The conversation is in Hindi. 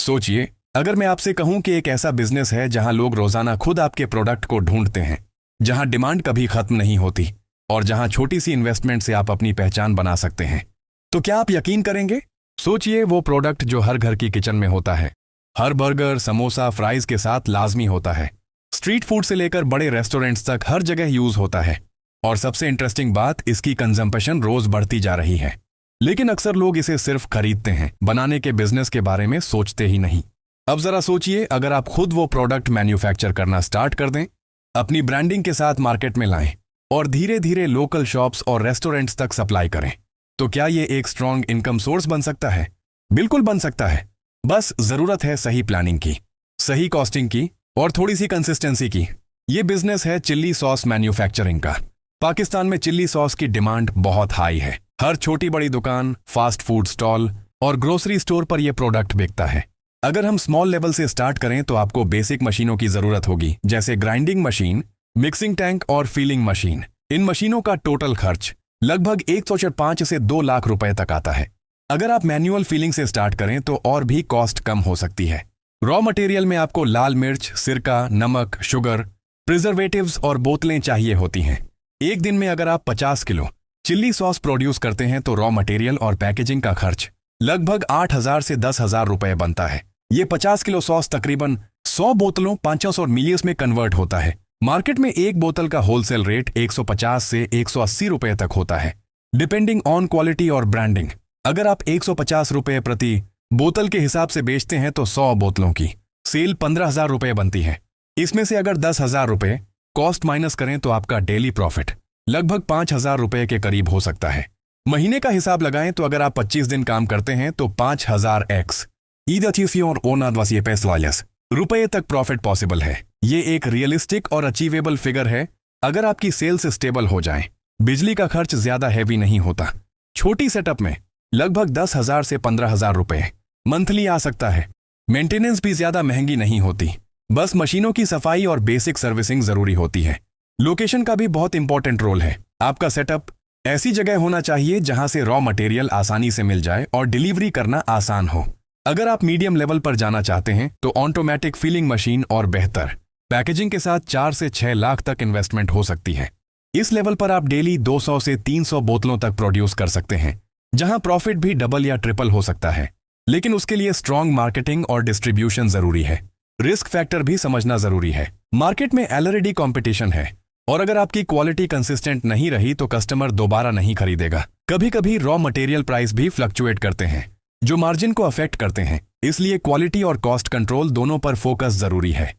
सोचिए, अगर मैं आपसे कहूं कि एक ऐसा बिजनेस है जहां लोग रोजाना खुद आपके प्रोडक्ट को ढूंढते हैं, जहां डिमांड कभी खत्म नहीं होती और जहां छोटी सी इन्वेस्टमेंट से आप अपनी पहचान बना सकते हैं, तो क्या आप यकीन करेंगे? सोचिए, वो प्रोडक्ट जो हर घर की किचन में होता है, हर बर्गर, समोसा, फ्राइज के साथ लाजमी होता है, स्ट्रीट फूड से लेकर बड़े रेस्टोरेंट्स तक हर जगह यूज होता है, और सबसे इंटरेस्टिंग बात, इसकी कंजम्पशन रोज बढ़ती जा रही है। लेकिन अक्सर लोग इसे सिर्फ खरीदते हैं, बनाने के बिजनेस के बारे में सोचते ही नहीं। अब जरा सोचिए, अगर आप खुद वो प्रोडक्ट मैन्युफैक्चर करना स्टार्ट कर दें, अपनी ब्रांडिंग के साथ मार्केट में लाएं और धीरे धीरे लोकल शॉप्स और रेस्टोरेंट्स तक सप्लाई करें, तो क्या ये एक स्ट्रॉन्ग इनकम सोर्स बन सकता है? बिल्कुल बन सकता है। बस जरूरत है सही प्लानिंग की, सही कॉस्टिंग की और थोड़ी सी कंसिस्टेंसी की। ये बिजनेस है चिल्ली सॉस मैन्युफैक्चरिंग का। पाकिस्तान में चिल्ली सॉस की डिमांड बहुत हाई है। हर छोटी बड़ी दुकान, फास्ट फूड स्टॉल और ग्रोसरी स्टोर पर यह प्रोडक्ट बिकता है। अगर हम स्मॉल लेवल से स्टार्ट करें तो आपको बेसिक मशीनों की जरूरत होगी, जैसे ग्राइंडिंग मशीन, मिक्सिंग टैंक और फीलिंग मशीन। इन मशीनों का टोटल खर्च लगभग 105 से 2 लाख रुपए तक आता है। अगर आप मैनुअल फीलिंग से स्टार्ट करें तो और भी कॉस्ट कम हो सकती है। रॉ मटेरियल में आपको लाल मिर्च, सिरका, नमक, शुगर, प्रिजर्वेटिव्स और बोतलें चाहिए होती हैं। एक दिन में अगर आप 50 किलो चिल्ली सॉस प्रोड्यूस करते हैं तो रॉ मटेरियल और पैकेजिंग का खर्च लगभग 8,000 से 10,000 रुपए बनता है। ये 50 किलो सॉस तकरीबन 100 बोतलों 500 मिलीलीटर में कन्वर्ट होता है। मार्केट में एक बोतल का होलसेल रेट 150 से 180 रुपए तक होता है, डिपेंडिंग ऑन क्वालिटी और ब्रांडिंग। अगर आप 150 रुपए प्रति बोतल के हिसाब से बेचते हैं तो 100 बोतलों की सेल 15,000 रुपए बनती है। इसमें से अगर 10,000 रुपए कॉस्ट माइनस करें तो आपका डेली प्रॉफिट लगभग 5,000 रुपए के करीब हो सकता है। महीने का हिसाब लगाएं तो अगर आप 25 दिन काम करते हैं तो 5,000x रुपए तक प्रॉफिट पॉसिबल है। ये एक रियलिस्टिक और अचीवेबल फिगर है अगर आपकी सेल्स स्टेबल हो जाएं। बिजली का खर्च ज्यादा हैवी नहीं होता। छोटी सेटअप में लगभग 10,000 से 15,000 रुपए मंथली आ सकता है। मेंटेनेंस भी ज्यादा महंगी नहीं होती, बस मशीनों की सफाई और बेसिक सर्विसिंग जरूरी होती है। लोकेशन का भी बहुत इंपॉर्टेंट रोल है। आपका सेटअप ऐसी जगह होना चाहिए जहां से रॉ मटेरियल आसानी से मिल जाए और डिलीवरी करना आसान हो। अगर आप मीडियम लेवल पर जाना चाहते हैं तो ऑटोमेटिक फिलिंग मशीन और बेहतर पैकेजिंग के साथ 4 से 6 लाख तक इन्वेस्टमेंट हो सकती है। इस लेवल पर आप डेली 200 से 300 बोतलों तक प्रोड्यूस कर सकते हैं, जहां प्रॉफिट भी डबल या ट्रिपल हो सकता है। लेकिन उसके लिए स्ट्रॉन्ग मार्केटिंग और डिस्ट्रीब्यूशन जरूरी है। रिस्क फैक्टर भी समझना जरूरी है। मार्केट में ऑलरेडी कंपटीशन है और अगर आपकी क्वालिटी कंसिस्टेंट नहीं रही तो कस्टमर दोबारा नहीं खरीदेगा। कभी कभी रॉ मटेरियल प्राइस भी फ्लक्चुएट करते हैं, जो मार्जिन को अफेक्ट करते हैं। इसलिए क्वालिटी और कॉस्ट कंट्रोल दोनों पर फोकस जरूरी है।